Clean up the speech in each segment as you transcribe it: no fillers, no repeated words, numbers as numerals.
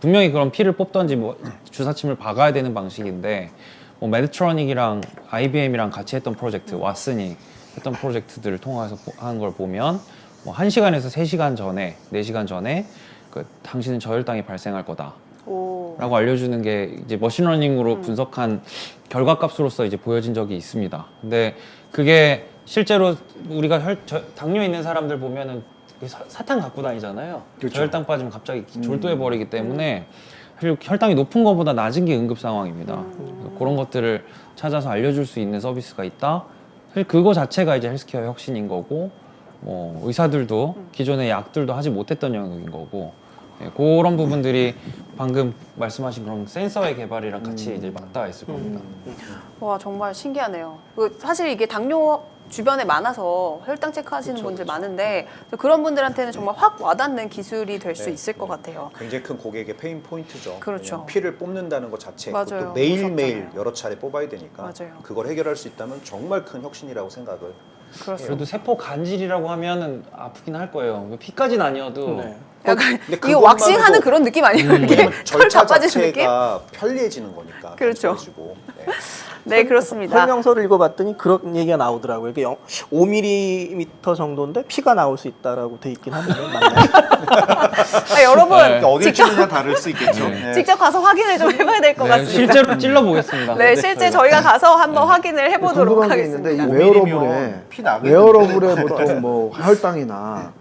분명히 그런 피를 뽑던지 뭐 주사침을 박아야 되는 방식인데 뭐 메드트로닉이랑 IBM이랑 같이 했던 프로젝트, 왓슨이 했던 프로젝트들을 통해서 하는 걸 보면 뭐 1시간에서 3시간 전에, 4시간 전에 당신은 저혈당이 발생할 거다. 라고 알려주는 게 이제 머신러닝으로 분석한 결과값으로서 이제 보여진 적이 있습니다. 근데 그게 실제로 우리가 당뇨 있는 사람들 보면은 사탕 갖고 다니잖아요. 그렇죠. 저혈당 빠지면 갑자기 졸도해 버리기 때문에 사실 혈당이 높은 것보다 낮은 게 응급 상황입니다. 그런 것들을 찾아서 알려줄 수 있는 서비스가 있다. 사실 그거 자체가 이제 헬스케어 혁신인 거고, 뭐 의사들도 기존의 약들도 하지 못했던 영역인 거고, 그런 부분들이 방금 말씀하신 그런 센서의 개발이랑 같이 이제 맞닿아 있을 겁니다. 와, 정말 신기하네요. 사실 이게 당뇨 주변에 많아서 혈당 체크하시는 분들 많은데 그런 분들한테는 정말 확 와닿는 기술이 될 수 있을 것 같아요. 굉장히 큰 고객의 페인 포인트죠. 그렇죠. 피를 뽑는다는 것 자체가 맞아요. 또 매일매일 무섭잖아요. 여러 차례 뽑아야 되니까 맞아요. 그걸 해결할 수 있다면 정말 큰 혁신이라고 생각을 그렇습니다. 그래도 세포 간질이라고 하면은 아프긴 할 거예요. 피까지는 아니어도 네. 약간 근데 이거 왁싱하는 그것만으로도 그런 느낌 아니에요? 이게 털 절차 다 빠지는 느낌? 자체가 편리해지는 거니까. 그렇죠. 단순해지고. 네. 네, 그렇습니다. 설명서를 읽어봤더니 그런 얘기가 나오더라고요. 이게 5mm 정도인데 피가 나올 수 있다라고 돼 있긴 한데 맞나요? 여러분 그러니까 어딜 직접 찌느냐 다를 수 있겠죠. 네. 직접 가서 확인을 좀 해봐야 될 것 같습니다. 실제로 찔러 보겠습니다. 네, 실제 저희가 가서 한번 확인을 해보도록 궁금한 게 하겠습니다. 있는데 이 5mm 면 웨어러블에 피 나겠는데. 웨어러블에 보통 뭐 혈당이나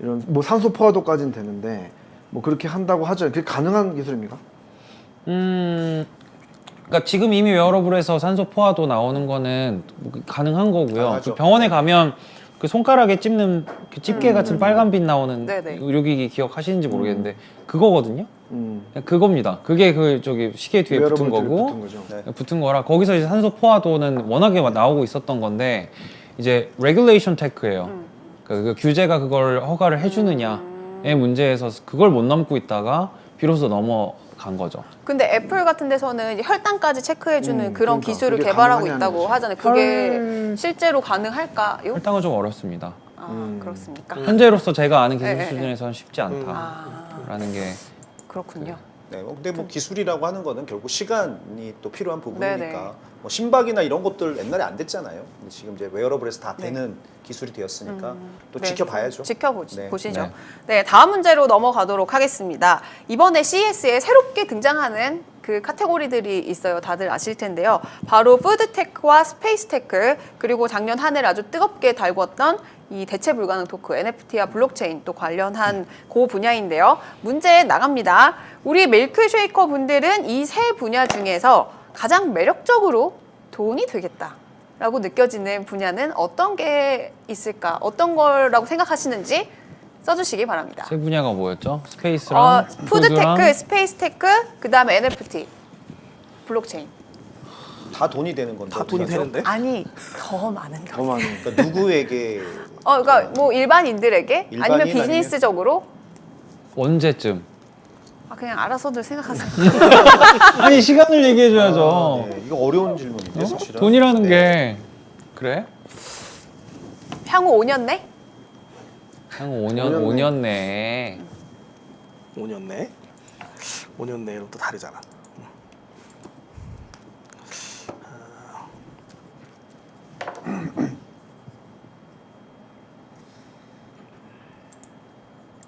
이런 뭐 산소 포화도까지는 되는데 뭐 그렇게 한다고 하죠. 그게 가능한 기술입니까? 그러니까 지금 이미 웨어러블에서 산소 포화도 나오는 거는 뭐 가능한 거고요. 가능하죠. 그 병원에 가면 그 손가락에 찝는 그 집게 같은 빨간 빛 나오는 네네. 의료기기 기억하시는지 모르겠는데 그거거든요. 음. 그냥 그겁니다. 그게 그 저기 시계 뒤에 붙은 웨어러블 뒤에 거고 붙은 거죠. 네. 붙은 거라 거기서 이제 산소 포화도는 워낙에 나오고 있었던 건데 이제 레귤레이션 테크예요. 그 규제가 그걸 허가를 해주느냐의 문제에서 그걸 못 넘고 있다가 비로소 넘어간 거죠. 근데 애플 같은 데서는 이제 혈당까지 체크해주는 그런 그러니까. 기술을 그게 개발하고 가능하냐는 있다고 거지. 하잖아요. 그게 실제로 가능할까요? 혈당은 좀 어렵습니다. 그렇습니까? 현재로서 제가 아는 기술 네, 네, 네. 수준에서는 쉽지 않다라는 게 그렇군요. 네, 근데 뭐 기술이라고 하는 거는 결국 시간이 또 필요한 부분이니까 네네. 뭐 심박이나 이런 것들 옛날에 안 됐잖아요. 근데 지금 이제 웨어러블에서 다 되는 기술이 되었으니까 또 네, 지켜봐야죠. 지켜보시죠. 네. 네, 다음 문제로 넘어가도록 하겠습니다. 이번에 CES에 새롭게 등장하는 그 카테고리들이 있어요. 다들 아실 텐데요. 바로 푸드테크와 스페이스테크, 그리고 작년 한 해를 아주 뜨겁게 달궜던 이 대체 불가능 토크, NFT와 블록체인 또 관련한 그 분야인데요. 문제 나갑니다. 우리 밀크쉐이커 분들은 이 세 분야 중에서 가장 매력적으로 돈이 되겠다라고 느껴지는 분야는 어떤 게 있을까? 어떤 거라고 생각하시는지 써주시기 바랍니다. 세 분야가 뭐였죠? 스페이스랑 푸드테크, 스페이스테크, 그 다음에 NFT, 블록체인. 다 돈이 되는 건데. 다 돈이 어떡하죠? 되는데? 아니, 더 많은 거. 더 많은. 그러니까 누구에게 그러니까 뭐 일반인들에게 아니면 일반인 비즈니스적으로 언제쯤? 그냥 알아서들 생각하세요. 아니 시간을 얘기해줘야죠. 네, 이거 어려운 질문인데 사실은. 돈이라는 네. 게 그래? 향후 5년 내? 한 5년 내에 5년 내? 5년 내로 또 다르잖아.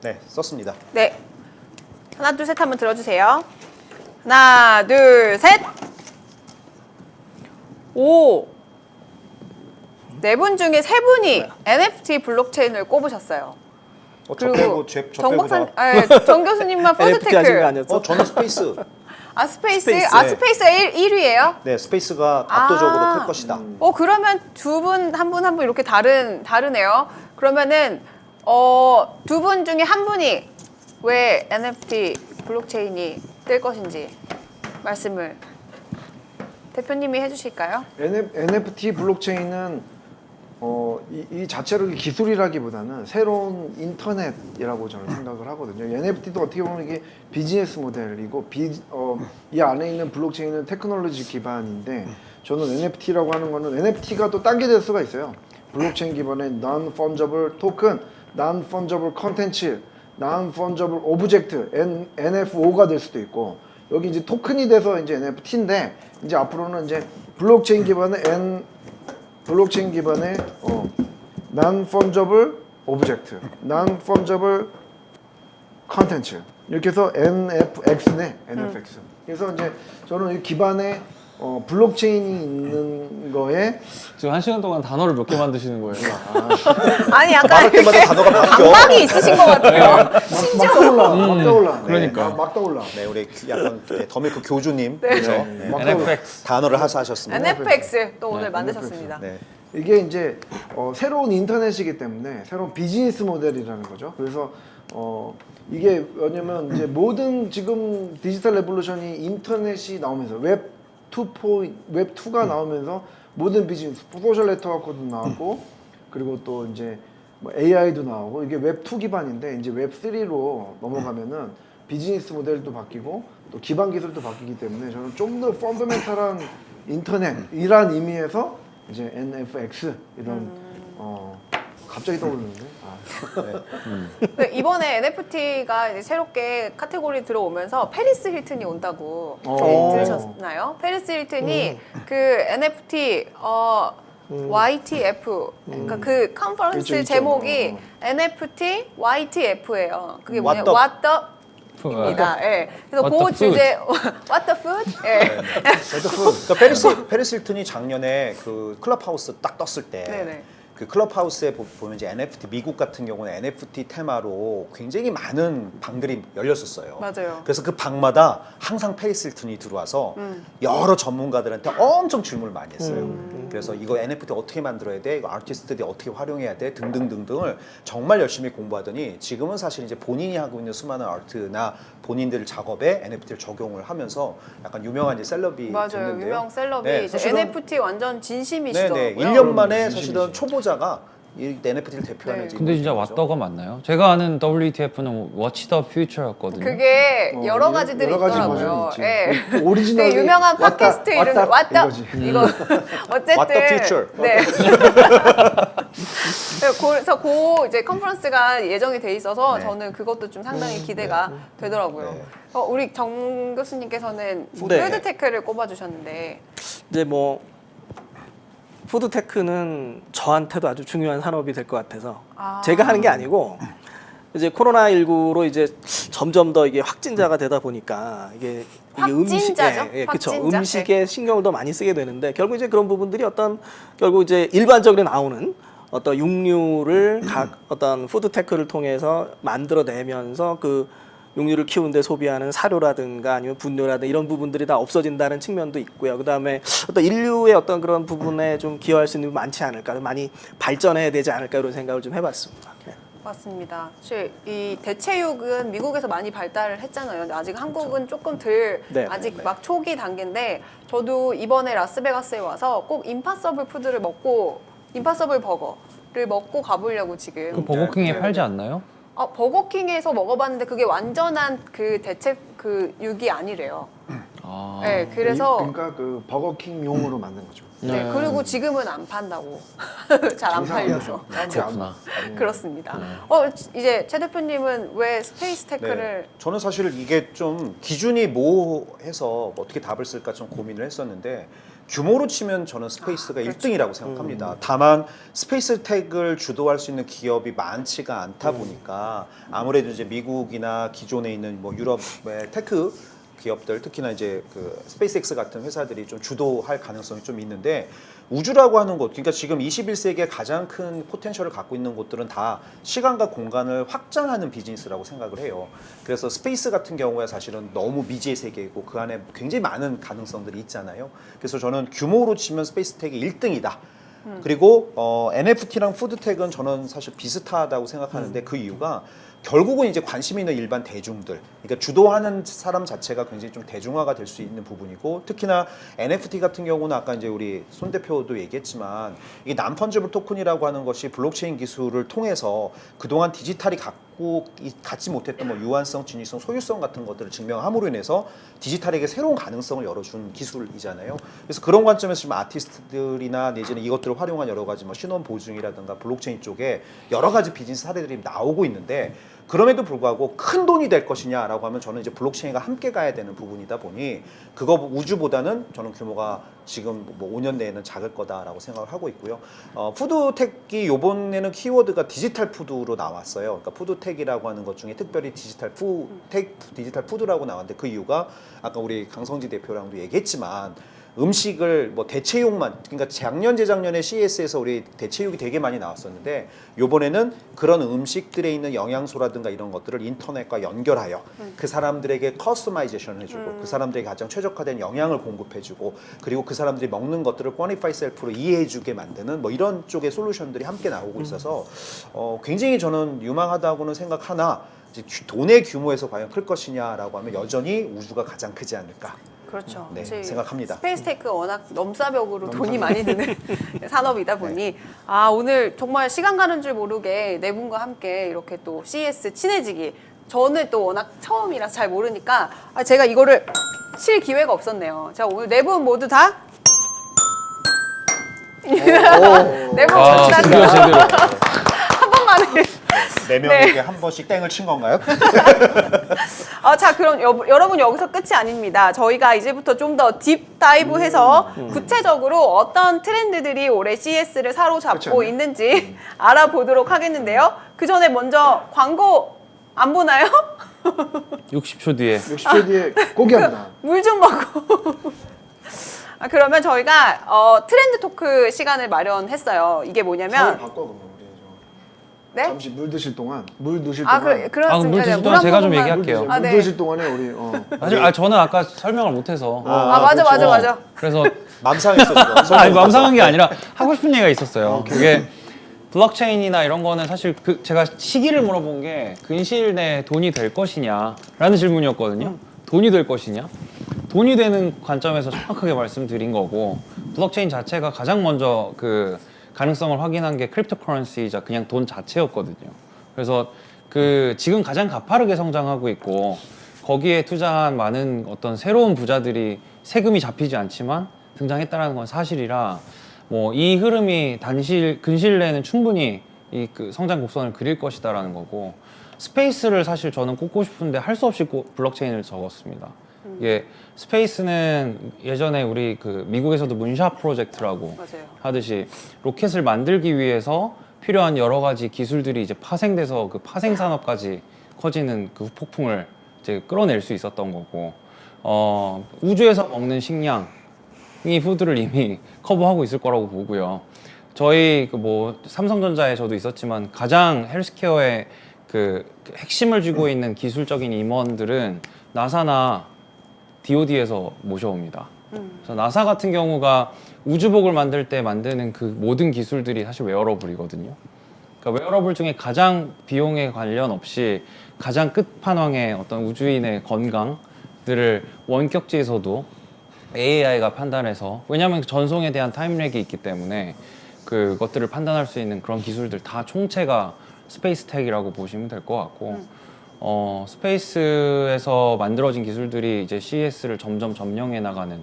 네, 썼습니다. 네. 하나, 둘, 셋 한번 들어주세요. 하나, 둘, 셋. 오. 네 분 중에 세 분이 NFT 블록체인을 꼽으셨어요. 저 빼고 저 정 빼고 박사, 다. 정 교수님만 NFT 하신 거 푸드테크. 아니었어? 저는 스페이스. 스페이스? 스페이스. 스페이스가 1위예요? 네, 스페이스가 압도적으로 아. 클 것이다. 그러면 두 분, 한 분 이렇게 다르네요. 그러면은, 두 분 중에 한 분이 왜 NFT 블록체인이 뜰 것인지 말씀을 대표님이 해주실까요? NFT 블록체인은 이 자체로 기술이라기보다는 새로운 인터넷이라고 저는 생각을 하거든요. NFT도 어떻게 보면 이게 비즈니스 모델이고 이 안에 있는 블록체인은 테크놀로지 기반인데 저는 NFT라고 하는 거는 NFT가 또 딴 게 될 수가 있어요. 블록체인 기반의 Non-Fungible Token, Non-Fungible Content, Non-Fungible Object NFO가 될 수도 있고 여기 이제 토큰이 돼서 이제 NFT인데 이제 앞으로는 이제 블록체인 기반의 Non-Fungible Object, Non-Fungible Content 이렇게 해서 NFX네, NFX. 그래서 이제 저는 이 기반에 블록체인이 있는 거에 지금 1시간 동안 단어를 몇 개 만드시는 거예요? 아니 약간 말할 때마다 이렇게 단어가 바뀌어. 강박이 있으신 것 같아요. 막 떠올라, 막 떠올라. 그러니까. 막 떠올라. 네, 우리 약간 더미크 교주님 네. 그래서 네. 네. 막 NFX. 단어를 하사하셨습니다. NFX 또 오늘 네, 만드셨습니다. 네. 이게 이제 새로운 인터넷이기 때문에 새로운 비즈니스 모델이라는 거죠. 그래서 이게 왜냐면 이제 모든 지금 디지털 레볼루션이 인터넷이 나오면서 웹2가 나오면서 모든 비즈니스, 소셜 네트워크도 나오고 그리고 또 이제 뭐 AI도 나오고 이게 웹2 기반인데 이제 웹3로 넘어가면은 비즈니스 모델도 바뀌고 또 기반 기술도 바뀌기 때문에 저는 좀 더 펀더멘탈한 인터넷이란 의미에서 이제 NFX 이런 갑자기 떠오르는데 네, 이번에 NFT가 이제 새롭게 카테고리 들어오면서 페리스 힐튼이 온다고 들으셨나요? 페리스 힐튼이 그 NFT YTF 그러니까 그 컨퍼런스 그쵸, 그쵸. 제목이 NFT YTF예요. 그게 뭐냐? What What the 입니다. 예. 그래서 What 그 the 주제 What the food? 예. 그러니까 페리스 힐튼이 작년에 그 클럽하우스 딱 떴을 때 네네. 그 클럽하우스에 보면 이제 NFT 미국 같은 경우는 NFT 테마로 굉장히 많은 방들이 열렸었어요. 맞아요. 그래서 그 방마다 항상 페리스 힐튼이 들어와서 여러 전문가들한테 엄청 질문을 많이 했어요. 그래서 이거 NFT 어떻게 만들어야 돼? 이거 아티스트들이 어떻게 활용해야 돼? 등등등등을 정말 열심히 공부하더니 지금은 사실 이제 본인이 하고 있는 수많은 아트나 본인들 작업에 NFT를 적용을 하면서 약간 유명한 이제 셀럽이 맞아요. 됐는데요. 유명 셀럽이 네, 이제 사실은 NFT 완전 진심이시더라고요. 네네. 1년 만에 진심이지. 사실은 초보자가 이 NFT를 대표하는 네. 지금 근데 진짜 거죠. 왓더가 맞나요? 제가 아는 WTF는 Watch the Future였거든요. 그게 여러 가지들이 여러 가지 있더라고요. 버전이 있지. 예. 그 오리지널이 되게 유명한 팟캐스트 이름이 왔다 이거지. 이거 어쨌든 What the future. 네. 그래서 그 이제 컨퍼런스가 예정이 돼 있어서 네. 저는 그것도 좀 상당히 기대가 되더라고요. 네. 우리 정 교수님께서는 네. 푸드테크를 꼽아주셨는데 이제 뭐 푸드테크는 저한테도 아주 중요한 산업이 될 것 같아서 아. 제가 하는 게 아니고 이제 코로나19로 이제 점점 더 이게 확진자가 되다 보니까 이게 확진자죠? 그렇죠. 확진자? 음식에 신경을 더 많이 쓰게 되는데 결국 이제 그런 부분들이 결국 이제 일반적으로 나오는 어떤 육류를 각 어떤 푸드테크를 통해서 만들어내면서 그 육류를 키우는데 소비하는 사료라든가 아니면 분뇨라든가 이런 부분들이 다 없어진다는 측면도 있고요. 그다음에 어떤 인류의 어떤 그런 부분에 좀 기여할 수 있는 부분이 많지 않을까, 많이 발전해야 되지 않을까 이런 생각을 좀 해봤습니다. 네. 맞습니다. 사실 이 대체육은 미국에서 많이 발달을 했잖아요. 근데 아직 한국은 조금 덜 네, 아직 네. 막 초기 단계인데 저도 이번에 라스베가스에 와서 꼭 임파서블 푸드를 먹고 임파서블 버거를 먹고 가보려고 지금. 그 버거킹에 팔지 않나요? 버거킹에서 먹어봤는데 그게 완전한 그 대체 그 육이 아니래요. 아. 네, 그래서 그러니까 그 버거킹용으로 만든 거죠. 네, 네. 그리고 지금은 안 판다고 잘 안 팔려서 그렇구나. 그렇습니다. 이제 최 대표님은 왜 스페이스 테크를 네. 저는 사실 이게 좀 기준이 모호해서 어떻게 답을 쓸까 좀 고민을 했었는데 규모로 치면 저는 스페이스가 1등이라고 생각합니다. 다만 스페이스 텍을 주도할 수 있는 기업이 많지가 않다 보니까 아무래도 이제 미국이나 기존에 있는 뭐 유럽의 테크 기업들 특히나 이제 그 스페이스X 같은 회사들이 좀 주도할 가능성이 좀 있는데 우주라고 하는 곳, 그러니까 지금 21세기에 가장 큰 포텐셜을 갖고 있는 곳들은 다 시간과 공간을 확장하는 비즈니스라고 생각을 해요. 그래서 스페이스 같은 경우에 사실은 너무 미지의 세계이고 그 안에 굉장히 많은 가능성들이 있잖아요. 그래서 저는 규모로 치면 스페이스텍이 1등이다. 그리고 NFT랑 푸드텍은 저는 사실 비슷하다고 생각하는데 그 이유가 결국은 이제 관심 있는 일반 대중들, 그러니까 주도하는 사람 자체가 굉장히 좀 대중화가 될 수 있는 부분이고 특히나 NFT 같은 경우는 아까 이제 우리 손 대표도 얘기했지만 이 난펀지블 토큰이라고 하는 것이 블록체인 기술을 통해서 그동안 디지털이 갖지 못했던 뭐 유한성, 진위성, 소유성 같은 것들을 증명함으로 인해서 디지털에게 새로운 가능성을 열어준 기술이잖아요. 그래서 그런 관점에서 지금 아티스트들이나 내지는 이것들을 활용한 여러 가지 뭐 신원 보증이라든가 블록체인 쪽에 여러 가지 비즈니스 사례들이 나오고 있는데 그럼에도 불구하고 큰 돈이 될 것이냐라고 하면 저는 이제 블록체인과 함께 가야 되는 부분이다 보니 그거 우주보다는 저는 규모가 지금 뭐 5년 내에는 작을 거다라고 생각을 하고 있고요. 푸드텍이 요번에는 키워드가 디지털 푸드로 나왔어요. 그러니까 푸드텍이라고 하는 것 중에 특별히 디지털 푸드라고 나왔는데 그 이유가 아까 우리 강성지 대표랑도 얘기했지만 음식을 뭐 대체육만, 그러니까 작년 재작년에 CES에서 우리 대체육이 되게 많이 나왔었는데 요번에는 그런 음식들에 있는 영양소라든가 이런 것들을 인터넷과 연결하여 그 사람들에게 커스터마이제션을 해주고 그 사람들에게 가장 최적화된 영양을 공급해주고 그리고 그 사람들이 먹는 것들을 쿼니파이 셀프로 이해해주게 만드는 뭐 이런 쪽의 솔루션들이 함께 나오고 있어서 굉장히 저는 유망하다고는 생각하나 이제 돈의 규모에서 과연 클 것이냐라고 하면 여전히 우주가 가장 크지 않을까. 그렇죠. 네, 사실 생각합니다. 스페이스테크 워낙 넘사벽으로 돈이 많이 드는 산업이다 보니 아 오늘 정말 시간 가는 줄 모르게 네 분과 함께 이렇게 또 CES 친해지기 저는 또 워낙 처음이라서 잘 모르니까 제가 이거를 칠 기회가 없었네요. 제가 오늘 네 분 모두 다 네 분 아, 모두 드디어 다 제대로. 한 번만에 네 명에게 한 번씩 땡을 친 건가요? 자 그럼 여러분 여기서 끝이 아닙니다. 저희가 이제부터 좀 더 딥다이브해서 구체적으로 어떤 트렌드들이 올해 CES를 사로잡고 그렇죠. 있는지 알아보도록 하겠는데요. 그 전에 먼저 광고 안 보나요? 60초 뒤에 60초 뒤에 고기합니다. 물 좀 먹고. 그러면 저희가 트렌드 토크 시간을 마련했어요. 이게 상을 뭐냐면 바꿔 그러면 우리 네? 잠시 물 드실 동안 물 드실 아 동안 그렇습니다. 물 드실 네, 동안 한 제가 좀 모금만. 얘기할게요. 물 아, 네. 드실 동안에 우리 사실 저는 아까 설명을 못해서 맞아 그렇죠. 맞아. 그래서 맘상했어 지금. 아니 맘상한 게 아니라 하고 싶은 얘기가 있었어요. 그게 블록체인이나 이런 거는 사실 제가 시기를 물어본 게 근시일 내에 돈이 될 것이냐라는 질문이었거든요. 돈이 될 것이냐? 돈이 되는 관점에서 정확하게 말씀드린 거고 블록체인 자체가 가장 먼저 그 가능성을 확인한 게 크립토커런시이자 그냥 돈 자체였거든요. 그래서 그 지금 가장 가파르게 성장하고 있고 거기에 투자한 많은 어떤 새로운 부자들이 세금이 잡히지 않지만 등장했다는 건 사실이라 뭐 이 흐름이 근시일 내에는 충분히 이 그 성장 곡선을 그릴 것이다라는 거고 스페이스를 사실 저는 꼽고 싶은데 할 수 없이 블록체인을 적었습니다. 이게 스페이스는 예전에 우리 그 미국에서도 문샷 프로젝트라고 맞아요. 하듯이 로켓을 만들기 위해서 필요한 여러 가지 기술들이 이제 파생돼서 그 파생 산업까지 커지는 그 폭풍을 이제 끌어낼 수 있었던 거고 우주에서 먹는 식량이 푸드를 이미 커버하고 있을 거라고 보고요. 저희 그 뭐 삼성전자에 저도 있었지만 가장 헬스케어의 그 핵심을 쥐고 있는 기술적인 임원들은 나사나 DOD에서 모셔옵니다. 그래서 나사 같은 경우가 우주복을 만들 때 만드는 그 모든 기술들이 사실 웨어러블이거든요. 그러니까 웨어러블 중에 가장 비용에 관련 없이 가장 끝판왕의 어떤 우주인의 건강들을 원격지에서도 AI가 판단해서 왜냐하면 전송에 대한 타임렉이 있기 때문에 그것들을 판단할 수 있는 그런 기술들 다 총체가 스페이스텍이라고 보시면 될 것 같고 스페이스에서 만들어진 기술들이 이제 CES를 점점 점령해 나가는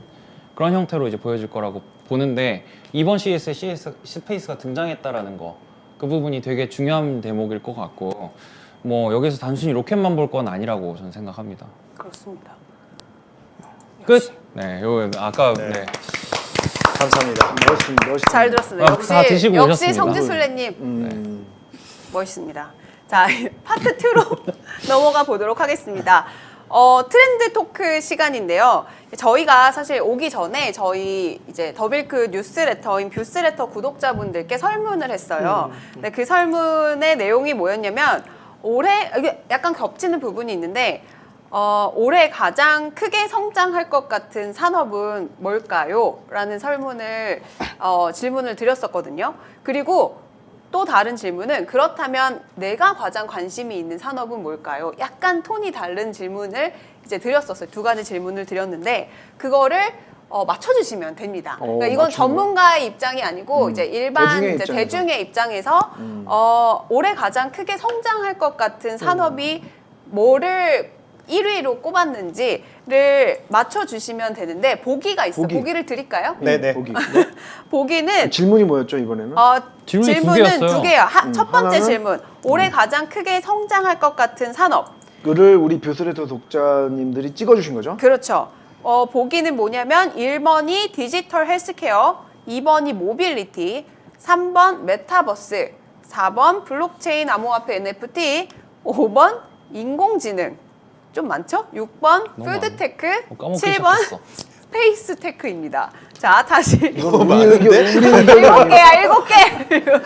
그런 형태로 이제 보여질 거라고 보는데 이번 CES에 스페이스가 등장했다라는 거 그 부분이 되게 중요한 대목일 것 같고 뭐 여기서 단순히 로켓만 볼 건 아니라고 저는 생각합니다. 그렇습니다. 끝. 네, 요 아까 네. 감사합니다. 멋있습니다. 잘 들었습니다. 다 드시고 역시 오셨습니다. 성지순례님 멋있습니다. 자 파트 2로 넘어가 보도록 하겠습니다. 트렌드 토크 시간인데요. 저희가 사실 오기 전에 저희 이제 더빌크 뉴스레터인 뷰스레터 구독자분들께 설문을 했어요. 근데 그 설문의 내용이 뭐였냐면 올해 이게 약간 겹치는 부분이 있는데 올해 가장 크게 성장할 것 같은 산업은 뭘까요? 라는 질문을 드렸었거든요. 그리고 또 다른 질문은 그렇다면 내가 가장 관심이 있는 산업은 뭘까요? 약간 톤이 다른 질문을 이제 드렸었어요. 두 가지 질문을 드렸는데 그거를 맞춰주시면 됩니다. 그러니까 이건 전문가의 입장이 아니고 이제 일반 대중의 입장에서 올해 가장 크게 성장할 것 같은 산업이 뭐를 1위로 꼽았는지를 맞춰주시면 되는데 보기가 있어. 보기. 보기를 드릴까요? 네네. 보기. 보기는 질문이 뭐였죠 이번에는? 질문이 두 질문은 개였어요. 두 개야. 첫 번째 하나는? 질문. 올해 가장 크게 성장할 것 같은 산업. 그를 우리 뷰스레터 독자님들이 찍어주신 거죠? 그렇죠. 보기는 뭐냐면 1번이 디지털 헬스케어, 2번이 모빌리티, 3번 메타버스, 4번 블록체인 암호화폐 NFT, 5번 인공지능. 좀 많죠? 6번 너무 푸드테크, 까먹기 7번 시작했어. 스페이스 테크입니다. 자, 다시 너무 우리 의견, 우리 의견. 7개야, 7개.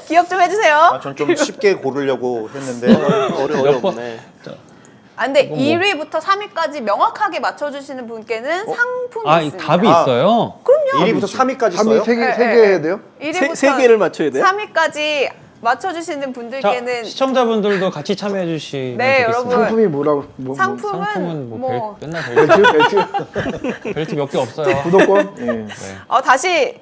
기억 좀 해주세요. 아, 전 좀 쉽게 고르려고 했는데 어렵네. 근데 이건 뭐- 1위부터 3위까지 명확하게 맞춰주시는 분께는 상품이 아, 이 있습니다. 답이 있어요? 1위부터 3위까지 3위 써요? 3개 네, 세 네. 개 해야 돼요? 1위부터 세 개를 맞춰야 돼요? 3위까지 맞춰주시는 자, 분들께는 시청자분들도 같이 참여해 주시면 네, 되겠습니다. 여러분. 상품이 뭐라고? 상품은 상품은 뭐 맨날 벨트? 벨트 몇 개 없어요. 구독권? 예.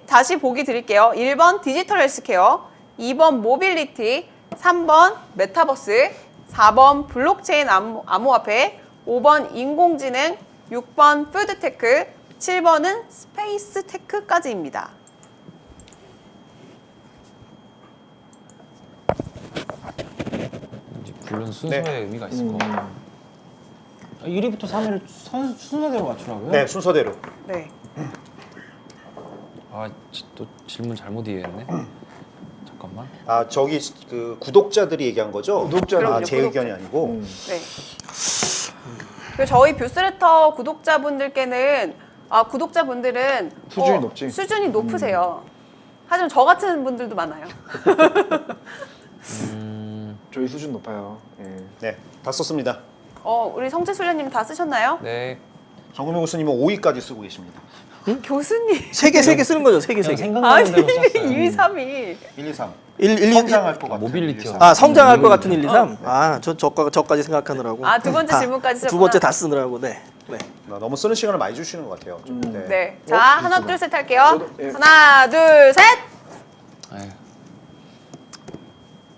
다시 보기 드릴게요. 1번 디지털 헬스케어, 2번 모빌리티, 3번 메타버스, 4번 블록체인 암호화폐, 5번 인공지능, 6번 푸드테크, 7번은 스페이스 테크까지입니다. 물론 순서의 네. 의미가 있을 거고. 1위부터 3위를 순서대로 맞추라고요? 네, 순서대로. 네. 아, 또 질문 잘못 이해했네. 잠깐만. 아, 저기 그 구독자들이 얘기한 거죠? 구독자들. 아, 제 그럼요, 의견이 아니고. 네. 그리고 저희 뷰스레터 구독자분들께는 구독자분들은 수준이 높지. 수준이 높으세요. 하지만 저 같은 분들도 많아요. 저희 수준 높아요. 예. 네, 다 썼습니다. 우리 성재술래님 다 쓰셨나요? 네. 정금영 교수님은 5위까지 쓰고 계십니다. 교수님. 세 개 쓰는 거죠. 세 개. 그냥 아니 생각나는 대로 썼어요. 2위, 3위. 1, 2, 3. 1, 성장할 것 같은 모빌리티요. 1, 2, 3. 성장할 것 같은 1, 2, 3. 저까지 생각하느라고. 두 번째 질문까지 두 쓰셨구나. 번째 다 쓰느라고. 네. 네. 너무 쓰는 시간을 많이 주시는 것 같아요. 좀. 네. 네. 자, 하나, 둘, 셋 할게요. 저도, 예. 하나, 둘, 셋.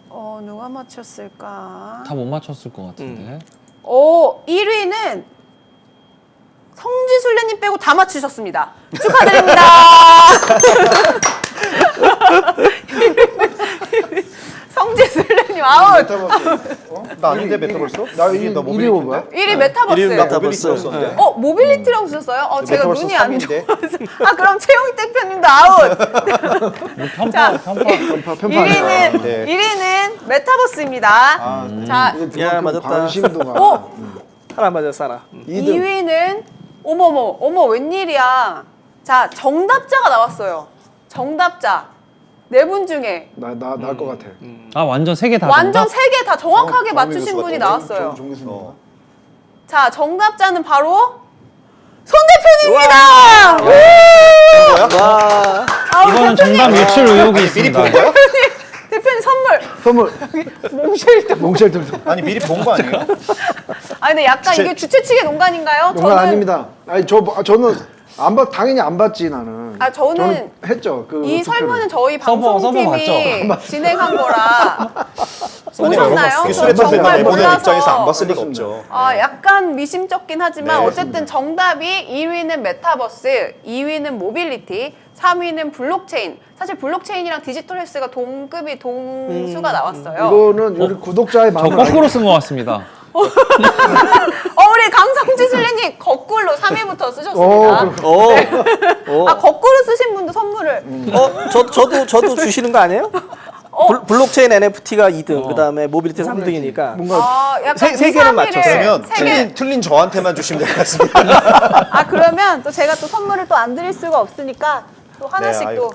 에휴, 누가 맞췄을까? 다 못 맞췄을 것 같은데. 1위는 성지술래님 빼고 다 맞추셨습니다. 축하드립니다. 성지술래님 아웃. 메타버스. 나 아닌데 메타버스? 나 이게 너 1위 뭐 뭐야? 1위 메타버스. 1위 메타버스. 모빌리티라고 썼는데. 모빌리티라고 쓰셨어요? 제가 메타버스 눈이 안 3위인데? 좋아서. 그럼 최용희 대표님도 아웃. 뭐 자, 편파. 편파. 1위는 네. 1위는 메타버스입니다. 자, 야, 맞았다. 관심도가. 오! 하나 맞았어, 하나. 2등. 2위는 어머 웬일이야. 자, 정답자가 나왔어요. 정답자. 네 분 중에 나날 것 같아. 아, 완전 세 개 다 완전 정답? 세 개 다 정확하게 정민구 맞추신 씨가 분이 또 나왔어요. 정 교수님. 자, 정답자는 바로 손 대표님입니다. 와. 이거는 정답 유출 의혹이 미리 있습니다. 본 거야? 대표님 선물. 선물. 몽쉘도. 몽쉘 아니 미리 본 거 아니에요? 근데 약간 주최- 이게 주최 측의 농간인가요? 농간 아닙니다. 아니 저는 당연히 안 봤지 나는. 저는 했죠. 그 이 투표를. 설문은 저희 서버 방송팀이 진행한 거라 보셨나요? 이 저 수레터 정말 내보낸 몰라서. 입장에서 안 봤을 리가 그렇습니다. 없죠. 약간 미심쩍긴 하지만 네, 어쨌든 정답이 1위는 메타버스, 2위는 모빌리티, 3위는 블록체인. 사실 블록체인이랑 디지털 헬스가 동수가 나왔어요. 이거는 우리 구독자의 저 마음을 거꾸로 쓴 것 같습니다. 우리 강성지 술래님 거꾸로 3위부터 쓰셨습니다. 거꾸로 쓰신 분도 선물을. 저도 주시는 거 아니에요? 블록체인 NFT가 2등, 그다음에 모빌리티 3등이니까. 뭔가 약간 세 개는 맞췄어요. 그러면 세 개. 틀린 저한테만 주시면 될 것 같습니다. 그러면 또 제가 또 선물을 또 안 드릴 수가 없으니까 또 하나씩 네, 또 아유.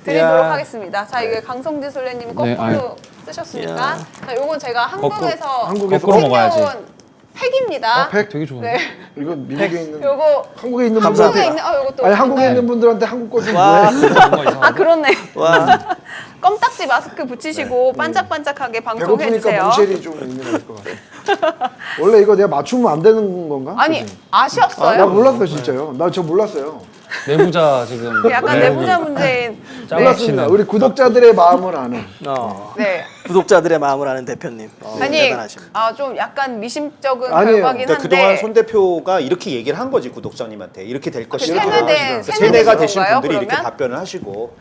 드리도록 이야. 하겠습니다. 자, 이게 강성지 술래님 네, 거꾸로 쓰셨으니까. 이야. 자, 요건 제가 한국에서 한국에서 거꾸로 먹어야지. 챙겨온 팩입니다. 팩 되게 좋은데. 네. 이거 미국에 있는 요거 한국에 있는 한국에 분들한테 있는 요것도 아니 한국에 네. 있는 분들한테 한국 것을 와. 뭐해? 뭔가 이상한데? 그렇네. 와. 껌딱지 마스크 붙이시고 반짝반짝하게 방송해 배고프니까 주세요. 몽쉘이 좀 의미가 있을 것 같아. 원래 이거 내가 맞추면 안 되는 건가? 아니, 그치? 아쉬웠어요. 나 몰랐어 진짜요. 나 저 몰랐어요. 내부자 지금. 약간 네. 내부자 문제인 몰랐습니다. 우리 구독자들의 마음을 아는. 네. 구독자들의 마음을 아는 대표님. 아니, 대단하십니다. 좀 약간 미심쩍은 아니에요. 결과긴 그러니까 한데. 그동안 손 대표가 이렇게 얘기를 한 거지 구독자님한테 이렇게 될 것이다. 세뇌된 세뇌가 되신 건가요, 분들이 이렇게 그러면? 답변을 하시고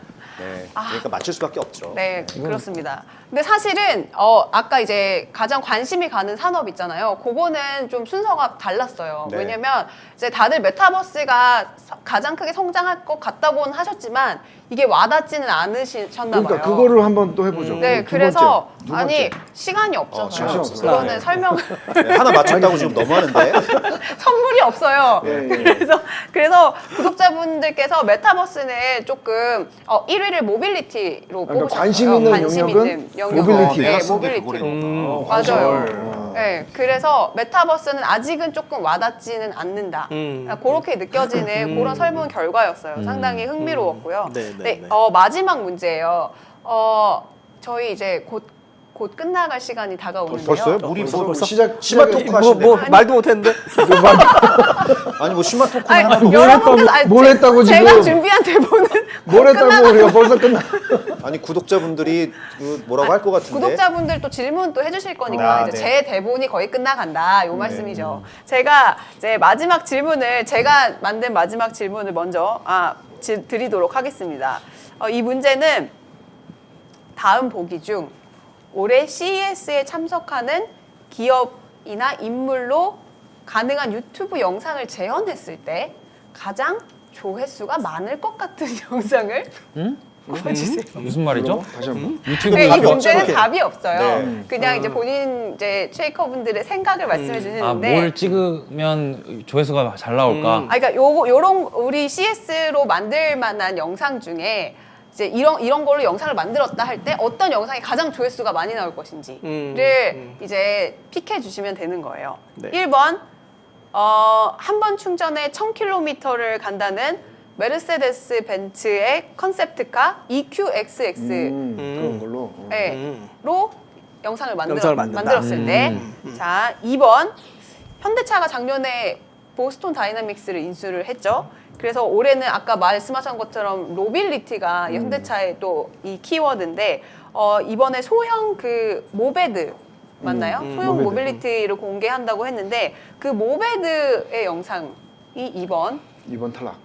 그러니까 맞출 수밖에 없죠. 네, 그렇습니다. 근데 사실은 아까 이제 가장 관심이 가는 산업 있잖아요. 그거는 좀 순서가 달랐어요. 네. 왜냐면 이제 다들 메타버스가 가장 크게 성장할 것 같다고는 하셨지만 이게 와닿지는 않으셨나 봐요. 그러니까 그거를 한번 또 해보죠. 네, 두 그래서 번째, 두 아니 번째. 시간이 없어서요. 시간이 없어서. 그거는 네. 설명을 네, 하나 맞췄다고 지금 너무하는데. 선물이 없어요. 예, 예. 그래서 구독자분들께서 메타버스는 조금 1위를 모빌리티로 그러니까 뽑으셨어요. 관심 있는 관심 영역은 있는 영역은. 모빌리티. 네, 내가 쓴 게 모빌리티. 그거래요. 맞아요. 네, 그래서 메타버스는 아직은 조금 와닿지는 않는다. 그렇게 느껴지는 그런 설문 결과였어요. 상당히 흥미로웠고요. 네, 네, 네. 마지막 문제예요. 저희 이제 곧 끝나갈 시간이 다가오는데요. 벌써요? 우리 벌써? 뭐 시작 심화 시작을- 토크 하시네. 말도 못했는데. 아니 뭐 심화 토크는 아니, 하나 더. 여러분께서 뭘 했다고 제가 지금. 준비한 대본은 뭘 했다고 우리가 벌써 끝나. 아니 구독자분들이 그 뭐라고 할 것 같은데. 구독자분들 또 질문 또 해주실 거니까 아, 이제 네. 제 대본이 거의 끝나간다 요 말씀이죠. 제가 이제 마지막 질문을 제가 만든 마지막 질문을 먼저 드리도록 하겠습니다. 이 문제는 다음 보기 중 올해 CES에 참석하는 기업이나 인물로 가능한 유튜브 영상을 재현했을 때 가장 조회수가 많을 것 같은 영상을 꼽아주세요. 무슨 말이죠? 다시 한번. 유튜브 네, 이 답이 문제는 없죠. 답이 없어요. 네. 그냥 이제 본인 이제 쉐이커분들의 생각을 말씀해 주시는데. 뭘 찍으면 조회수가 잘 나올까? 그러니까 요런 우리 CS로 만들 만한 영상 중에 이제 이런 걸로 영상을 만들었다 할 때 어떤 영상이 가장 조회수가 많이 나올 것인지를 이제 픽해 주시면 되는 거예요. 네. 1번 한 번 충전에 1000km를 간다는 메르세데스 벤츠의 컨셉트카 EQXX 그런 걸로. 네, 로 영상을 영상을 만든다. 만들었을 때. 자, 2번 현대차가 작년에 보스톤 다이나믹스를 인수를 했죠. 그래서 올해는 아까 말씀하신 것처럼 로빌리티가 이 현대차의 또 이 키워드인데 이번에 소형 그 모베드 맞나요? 소형 모베드. 모빌리티를 공개한다고 했는데 그 모베드의 영상이 2번, 2번 탈락.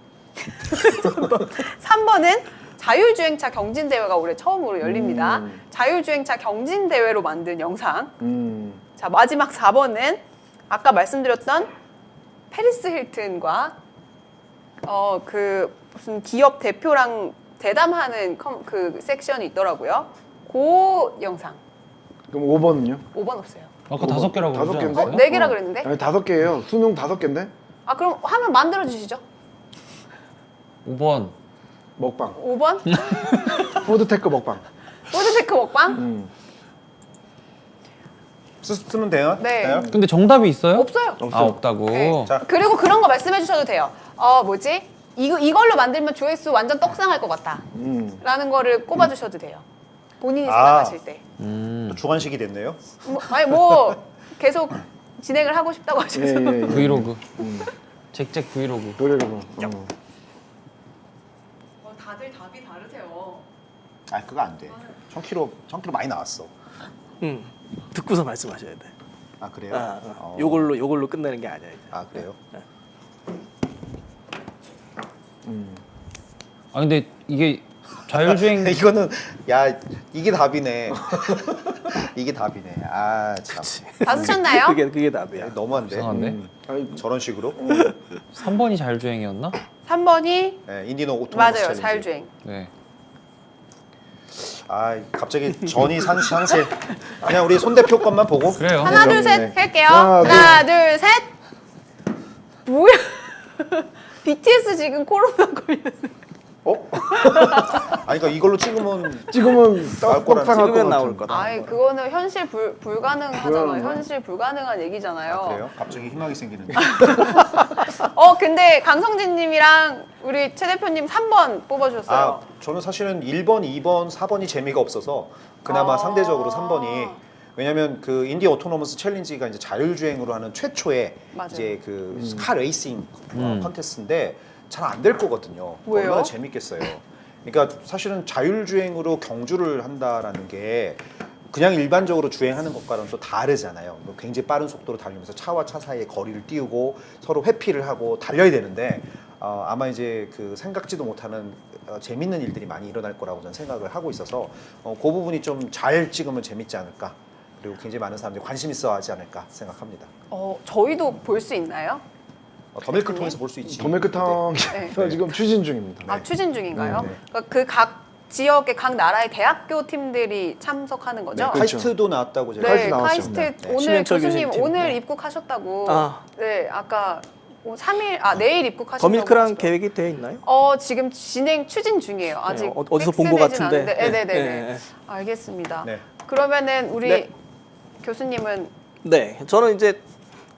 3번은 자율주행차 경진대회가 올해 처음으로 열립니다. 자율주행차 경진대회로 만든 영상. 자, 마지막 4번은 아까 말씀드렸던 페리스 힐튼과 그 무슨 기업 대표랑 대담하는 그 섹션이 있더라고요. 그 영상. 그럼 5번은요? 5번 없어요. 아까 5개라고 다섯 그러지 개인데? 않았어요? 4개라 그랬는데? 아니 5개예요. 수능 5개인데? 그럼 화면 만들어 주시죠. 5번. 먹방. 5번? 푸드테크 먹방. 푸드테크 먹방? 쓰면 돼요? 네. 돼요? 근데 정답이 있어요? 없어요. 아, 없다고. 네. 자. 그리고 그런 거 말씀해 주셔도 돼요. 뭐지? 이걸로 만들면 조회수 완전 떡상할 것 같다. 라는 거를 꼽아 주셔도 돼요. 본인이 생각하실 때. 주관식이 됐네요. 계속 진행을 하고 싶다고 하셔서. 예, 예, 예. 브이로그. 잭잭 브이로그. 노래로. 다들 답이 다르세요. 아 그거 안 돼. 1000km 많이 나왔어. 듣고서 말씀하셔야 돼. 아 그래요? 요걸로 끝내는 게 아니야. 이제. 아 그래요? 근데 이게 자율주행 이거는 야 이게 답이네. 이게 답이네. 아 참. 다 쓰셨나요? 그게 답이야. 너무한데. 이상한데? 저런 식으로? 3번이 자율주행이었나? 3번이 네, 인디노 오토노머스 맞아요. 챌린지. 자율주행. 네. 아 갑자기 전이 상실. 그냥 우리 손 대표 것만 보고. 그래요. 하나 둘 셋 네. 할게요. 하나, 하나 둘 셋. 뭐야? BTS 지금 코로나 걸렸어요. 아니 그러니까 이걸로 찍으면 찍으면 나올 거라는 떡상할 것 찍으면 나올 같은. 거다. 아이 그거는 현실 불가능하잖아요. 불가능해요? 현실 불가능한 얘기잖아요. 그래요? 갑자기 희망이 생기는데. 근데 강성진님이랑 우리 최 대표님 3번 뽑아주셨어요. 아 저는 사실은 1번, 2번, 4번이 재미가 없어서 그나마 상대적으로 3번이 왜냐면 그 인디 오토노머스 챌린지가 이제 자율주행으로 하는 최초의 맞아요. 이제 그 카 레이싱 컨테스트인데 잘 안 될 거거든요. 왜요? 얼마나 재밌겠어요. 그러니까 사실은 자율주행으로 경주를 한다라는 게 그냥 일반적으로 주행하는 것과는 또 다르잖아요. 뭐 굉장히 빠른 속도로 달리면서 차와 차 사이에 거리를 띄우고 서로 회피를 하고 달려야 되는데 아마 이제 그 생각지도 못하는 재밌는 일들이 많이 일어날 거라고 저는 생각을 하고 있어서 그 부분이 좀 잘 찍으면 재밌지 않을까. 그리고 굉장히 많은 사람들이 관심 있어 하지 않을까 생각합니다. 저희도 볼 수 있나요? 더밀크 통해서 볼 수 있지. 도매크탕 네. 지금 추진 중입니다. 아, 추진 중인가요? 네. 그러니까 그 각 지역의 각 나라의 대학교 팀들이 참석하는 거죠? 네, 그렇죠. 카이스트도 나왔다고 제가. 카이스트 네, 나왔죠. 카이스트 네. 오늘 신현철 교수님 교수님 팀. 오늘 네. 입국하셨다고. 아. 네, 아까 3일 내일 입국하신다고. 더밀크랑 하시더라고요. 계획이 되어 있나요? 지금 진행 추진 중이에요. 아직 네, 어디서 본 것 픽스되진 같은데. 않은데. 네네네. 네. 알겠습니다. 네. 그러면은 우리 네. 교수님은 네, 저는 이제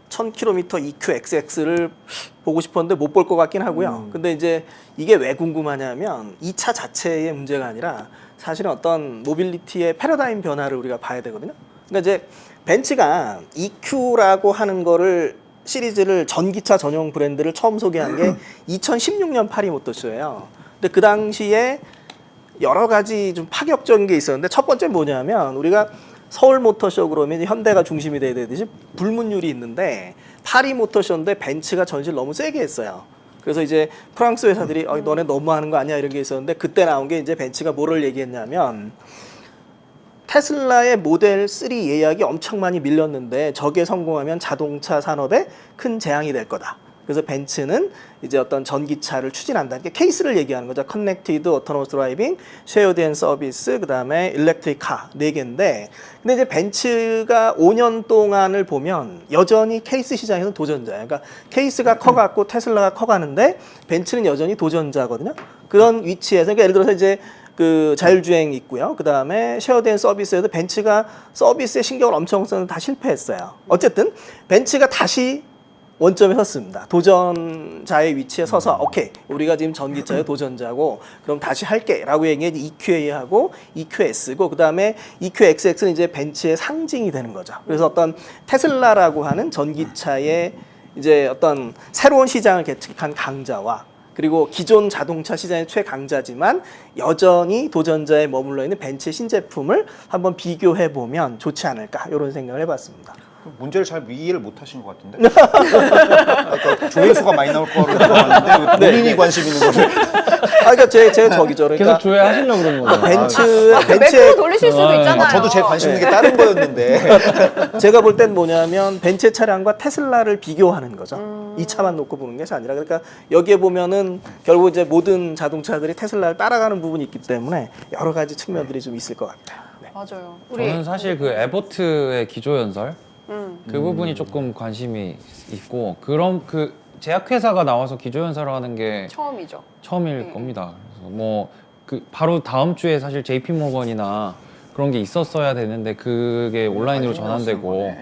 1000km EQXX를 보고 싶었는데 못 볼 것 같긴 하고요. 근데 이제 이게 왜 궁금하냐면 이 차 자체의 문제가 아니라 사실은 어떤 모빌리티의 패러다임 변화를 우리가 봐야 되거든요. 그러니까 이제 벤츠가 EQ라고 하는 거를 시리즈를 전기차 전용 브랜드를 처음 소개한 게 2016년 파리 모터쇼예요. 근데 그 당시에 여러 가지 좀 파격적인 게 있었는데 첫 번째 뭐냐면 우리가 서울 모터쇼 그러면 현대가 중심이 돼야 되듯이 불문율이 있는데 파리 모터쇼인데 벤츠가 전시를 너무 세게 했어요. 그래서 이제 프랑스 회사들이 너네 너무하는 거 아니야 이런 게 있었는데 그때 나온 게 이제 벤츠가 뭐를 얘기했냐면 테슬라의 모델 3 예약이 엄청 많이 밀렸는데 저게 성공하면 자동차 산업에 큰 재앙이 될 거다. 그래서 벤츠는 이제 어떤 전기차를 추진한다. 이렇게 케이스를 얘기하는 거죠. 커넥티드, 오토노머스 드라이빙, 쉐어드 앤 서비스, 그다음에 일렉트릭 카 4개인데 근데 이제 벤츠가 5년 동안을 보면 여전히 케이스 시장에서 도전자예요. 그러니까 케이스가 커갔고 테슬라가 커가는데 벤츠는 여전히 도전자거든요. 그런 위치에서 그러니까 예를 들어서 이제 그 자율주행 있고요. 그 다음에 쉐어드 앤 서비스에도 벤츠가 서비스에 신경을 엄청 썼는데 다 실패했어요. 어쨌든 벤츠가 다시 원점에 섰습니다. 도전자의 위치에 서서 오케이 우리가 지금 전기차의 도전자고 그럼 다시 할게 라고 얘기해 EQA하고 EQS고 그 다음에 EQXX는 이제 벤츠의 상징이 되는 거죠. 그래서 어떤 테슬라라고 하는 전기차의 이제 어떤 새로운 시장을 개척한 강자와 그리고 기존 자동차 시장의 최강자지만 여전히 도전자에 머물러 있는 벤츠의 신제품을 한번 비교해 보면 좋지 않을까 이런 생각을 해봤습니다. 문제를 잘 이해를 못 하신 것 같은데. 그러니까 조회수가 많이 나올 거라고 생각하는데 본인이 관심 있는 거를. 그러니까 제가 저기죠. 그러니까 계속 조회하시려고 그러는 거죠. 벤츠의 매크로 돌리실 수도 네. 있잖아요. 저도 제 관심 있는 게 다른 거였는데. 제가 볼 땐 뭐냐면 벤츠 차량과 테슬라를 비교하는 거죠. 이 차만 놓고 보는 것이 아니라 그러니까 여기에 보면은 결국 이제 모든 자동차들이 테슬라를 따라가는 부분이 있기 때문에 여러 가지 측면들이 좀 있을 것 같아요. 네. 맞아요. 우리 저는 사실 그 에버트의 기조연설 그 부분이 조금 관심이 있고 그런 그 제약회사가 나와서 기조연설을 하는 게 처음이죠. 처음일 겁니다. 그래서 뭐 그 바로 다음 주에 사실 JP 모건이나 그런 게 있었어야 되는데 그게 온라인으로 전환되고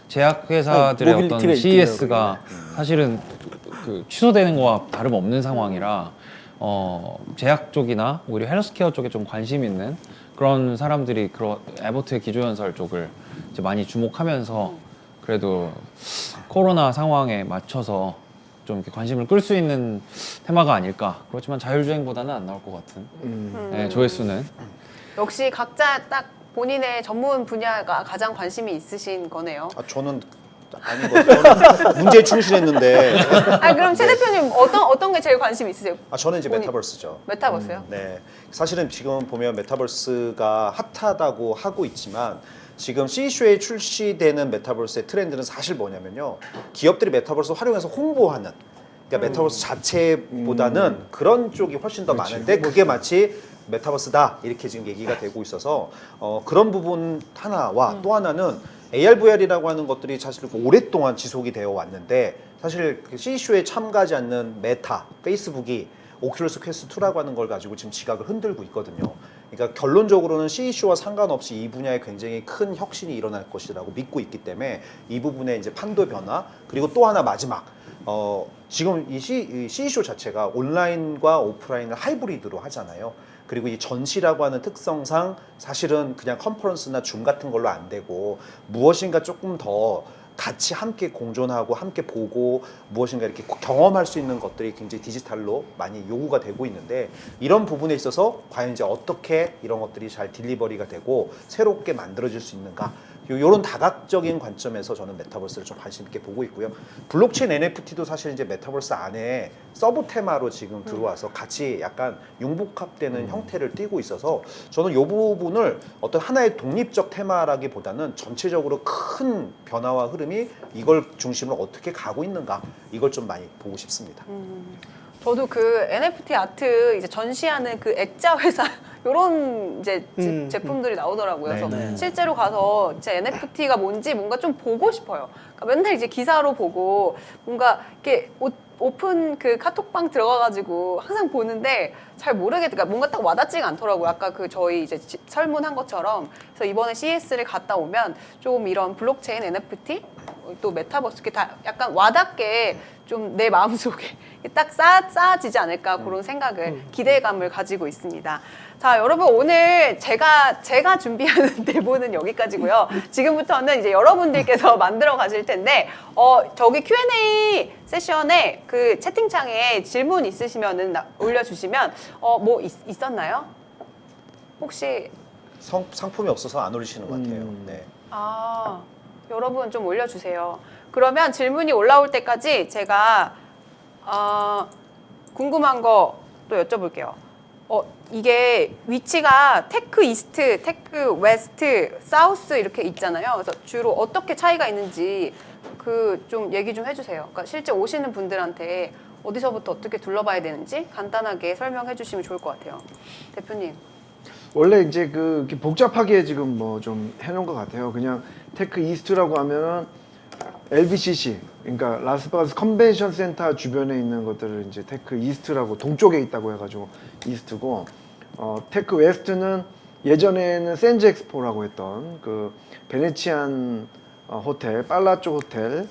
제약회사들의 아니, 어떤 모빌리티가 CES가 사실은 그 취소되는 거와 다름없는 상황이라 제약 쪽이나 오히려 헬스케어 쪽에 좀 관심 있는 그런 사람들이 그런 에버트의 기조연설 쪽을 이제 많이 주목하면서 그래도 코로나 상황에 맞춰서 좀 이렇게 관심을 끌 수 있는 테마가 아닐까. 그렇지만 자율주행보다는 안 나올 것 같은 네, 조회수는. 역시 각자 딱 본인의 전문 분야가 가장 관심이 있으신 거네요. 저는 아니거든요. 저는 문제에 충실했는데. 그럼 최 대표님 어떤 게 제일 관심 있으세요? 저는 이제 본인- 메타버스죠. 메타버스요? 네, 사실은 지금 보면 메타버스가 핫하다고 하고 있지만 지금 CEC에 출시되는 메타버스의 트렌드는 사실 뭐냐면요. 기업들이 메타버스 활용해서 홍보하는 그러니까 메타버스 자체보다는 그런 쪽이 훨씬 더 많은데 그게 마치 메타버스다 이렇게 지금 얘기가 되고 있어서 그런 부분 하나와 또 하나는 AR, VR이라고 하는 것들이 사실 오랫동안 지속이 되어 왔는데 사실 그 CEC에 참가하지 않는 메타, 페이스북이 오큘러스 퀘스트 2라고 하는 걸 가지고 지금 지각을 흔들고 있거든요. 그러니까 결론적으로는 CEC와 상관없이 이 분야에 굉장히 큰 혁신이 일어날 것이라고 믿고 있기 때문에 이 부분의 이제 판도 변화 그리고 또 하나 마지막 지금 이 CEC 자체가 온라인과 오프라인을 하이브리드로 하잖아요. 그리고 이 전시라고 하는 특성상 사실은 그냥 컨퍼런스나 줌 같은 걸로 안 되고 무엇인가 조금 더 같이 함께 공존하고 함께 보고 무엇인가 이렇게 경험할 수 있는 것들이 굉장히 디지털로 많이 요구가 되고 있는데 이런 부분에 있어서 과연 이제 어떻게 이런 것들이 잘 딜리버리가 되고 새롭게 만들어질 수 있는가 이런 다각적인 관점에서 저는 메타버스를 좀 관심 있게 보고 있고요. 블록체인 NFT도 사실 이제 메타버스 안에 서브 테마로 지금 들어와서 같이 약간 융복합되는 형태를 띠고 있어서 저는 이 부분을 어떤 하나의 독립적 테마라기보다는 전체적으로 큰 변화와 흐름이 이걸 중심으로 어떻게 가고 있는가 이걸 좀 많이 보고 싶습니다. 저도 그 NFT 아트 이제 전시하는 그 액자 회사 이런 이제 제품들이 나오더라고요. 그래서 네. 실제로 가서 이제 NFT가 뭔지 뭔가 좀 보고 싶어요. 그러니까 맨날 이제 기사로 보고 뭔가 이렇게 오픈 그 카톡방 들어가가지고 항상 보는데 잘 모르겠다. 그러니까 뭔가 딱 와닿지가 않더라고요. 아까 그 저희 이제 설문한 것처럼. 그래서 이번에 CES를 갔다 오면 좀 이런 블록체인 NFT 또 메타버스 이렇게 다 약간 와닿게 좀 내 마음속에 딱 쌓아지지 않을까 그런 생각을 기대감을 가지고 있습니다. 자, 여러분 오늘 제가 준비하는 대본은 여기까지고요. 지금부터는 이제 여러분들께서 만들어 가실 텐데 저기 Q&A 세션에 그 채팅창에 질문 있으시면은 올려주시면 뭐 있었나요? 혹시 상품이 없어서 안 올리시는 것 같아요. 네. 여러분 좀 올려주세요. 그러면 질문이 올라올 때까지 제가 궁금한 거 또 여쭤볼게요. 이게 위치가 테크 이스트, 테크 웨스트, 사우스 이렇게 있잖아요. 그래서 주로 어떻게 차이가 있는지 그 좀 얘기 좀 해주세요. 그러니까 실제 오시는 분들한테 어디서부터 어떻게 둘러봐야 되는지 간단하게 설명해 주시면 좋을 것 같아요. 대표님. 원래 이제 그 이렇게 복잡하게 지금 뭐 좀 해놓은 것 같아요. 그냥 테크 이스트라고 하면은 LBCC, 그러니까 라스베가스 컨벤션 센터 주변에 있는 것들을 이제 테크 이스트라고 동쪽에 있다고 해가지고 이스트고, 테크 웨스트는 예전에는 샌즈 엑스포라고 했던 그 베네치안 호텔, 팔라쪼 호텔,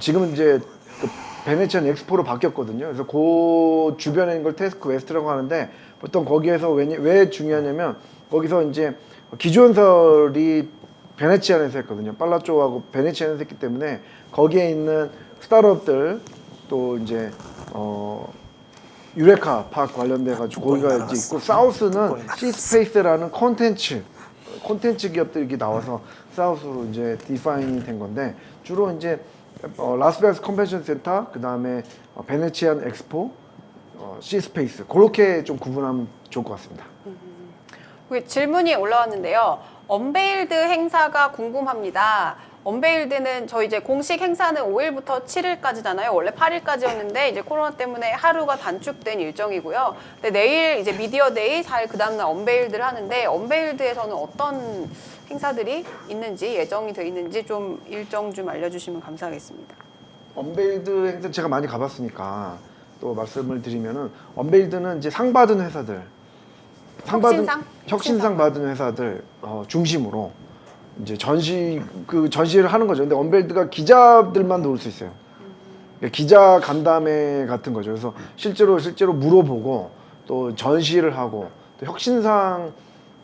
지금은 이제 그 베네치안 엑스포로 바뀌었거든요. 그래서 그 주변에 있는 걸 테크 웨스트라고 하는데 보통 거기에서 왜 중요하냐면 거기서 이제 기조연설이 베네치안에서 했거든요. 팔라쪼하고 베네치안에서 했기 때문에 거기에 있는 스타트업들 또 이제 유레카 파크 관련돼 가지고 거기가 이제 있고, 사우스는 시스페이스라는 콘텐츠 기업들이 이렇게 나와서 사우스로 이제 디파인이 된 건데, 주로 이제 라스베가스 컨벤션 센터, 그 다음에 베네치안 엑스포, 시스페이스, 그렇게 좀 구분하면 좋을 것 같습니다. 질문이 올라왔는데요. 언베일드 행사가 궁금합니다. 언베일드는 저희 이제 공식 행사는 5일부터 7일까지잖아요. 원래 8일까지였는데 이제 코로나 때문에 하루가 단축된 일정이고요. 근데 내일 이제 미디어데이, 4일 그 다음날 언베일드를 하는데 언베일드에서는 어떤 행사들이 있는지 예정이 돼 있는지 좀 일정 좀 알려주시면 감사하겠습니다. 언베일드 행사 제가 많이 가봤으니까 또 말씀을 드리면은, 언베일드는 이제 상 받은 회사들, 혁신상 받은 회사들 중심으로 이제 전시를 하는 거죠. 근데 언베일드가 기자들만 놓을 수 있어요. 그러니까 기자 간담회 같은 거죠. 그래서 실제로 물어보고 또 전시를 하고 또 혁신상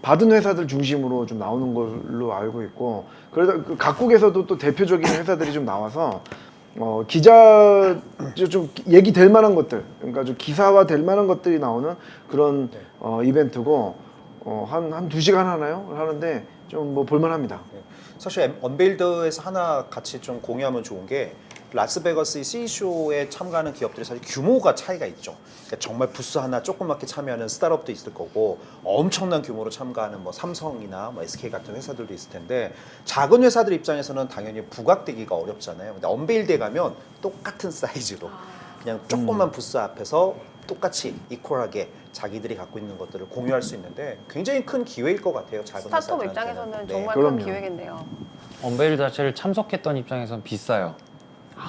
받은 회사들 중심으로 좀 나오는 걸로 알고 있고, 그래서 그 각국에서도 또 대표적인 회사들이 좀 나와서 기자 좀 얘기 될 만한 것들, 그러니까 좀 기사화 될 만한 것들이 나오는 그런 이벤트고, 한 2시간 하나요? 하는데 좀 뭐 볼만합니다. 사실 언베일드에서 하나 같이 좀 공유하면 좋은 게, 라스베가스 CE쇼에 참가하는 기업들이 사실 규모가 차이가 있죠. 그러니까 정말 부스 하나 조그맣게 참여하는 스타트업도 있을 거고, 엄청난 규모로 참가하는 뭐 삼성이나 뭐 SK 같은 회사들도 있을 텐데, 작은 회사들 입장에서는 당연히 부각되기가 어렵잖아요. 근데 언베일드에 가면 똑같은 사이즈로 그냥 조그만 부스 앞에서 똑같이 이퀄하게 자기들이 갖고 있는 것들을 공유할 수 있는데 굉장히 큰 기회일 것 같아요. 작은 스타트업 회사들한테는. 입장에서는 네. 정말 그럼요. 큰 기회겠네요. 언베일 자체를 참석했던 입장에서는 비싸요.